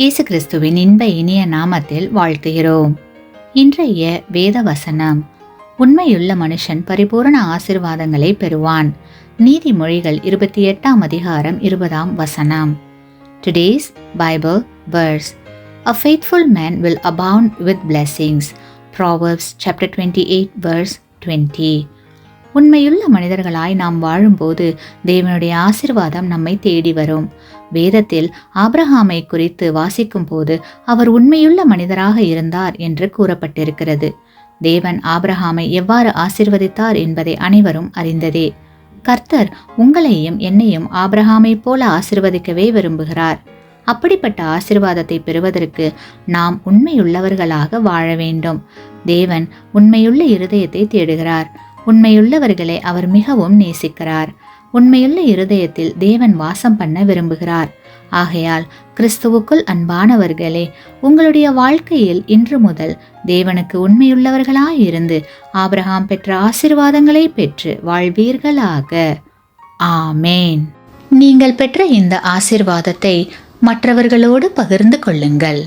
இயேசு கிறிஸ்துவின் இன்ப இனிய நாமத்தில் வாழ்த்துகிறோம். இன்றைய வேத வசனம், உண்மையுள்ள மனுஷன் பரிபூரண ஆசீர்வாதங்களை பெறுவான். நீதிமொழிகள் 28ஆம் அதிகாரம் 20ஆம் வசனம். Today's Bible verse, a faithful man will abound with blessings. Proverbs chapter 28 verse 20. உண்மையுள்ள மனிதர்களாய் நாம் வாழும்போது தேவனுடைய ஆசீர்வாதம் நம்மை தேடி வரும். வேதத்தில் ஆபிரகாமை குறித்து வாசிக்கும் போது அவர் உண்மையுள்ள மனிதராக இருந்தார் என்று கூறப்பட்டிருக்கிறது. தேவன் ஆபிரகாமை எவ்வாறு ஆசீர்வதித்தார் என்பதை அனைவரும் அறிந்ததே. கர்த்தர் உங்களையும் என்னையும் ஆபிரகாமை போல ஆசீர்வதிக்கவே விரும்புகிறார். அப்படிப்பட்ட ஆசீர்வாதத்தை பெறுவதற்கு நாம் உண்மையுள்ளவர்களாக வாழ வேண்டும். தேவன் உண்மையுள்ள இருதயத்தை தேடுகிறார். உண்மையுள்ளவர்களை அவர் மிகவும் நேசிக்கிறார். உண்மையுள்ள இருதயத்தில் தேவன் வாசம் பண்ண விரும்புகிறார். ஆகையால் கிறிஸ்துவுக்குள் அன்பானவர்களே, உங்களுடைய வாழ்க்கையில் இன்று முதல் தேவனுக்கு உண்மையுள்ளவர்களாயிருந்து ஆபிரகாம் பெற்ற ஆசீர்வாதங்களை பெற்று வாழ்வீர்களாக. ஆமேன். நீங்கள் பெற்ற இந்த ஆசீர்வாதத்தை மற்றவர்களோடு பகிர்ந்து கொள்ளுங்கள்.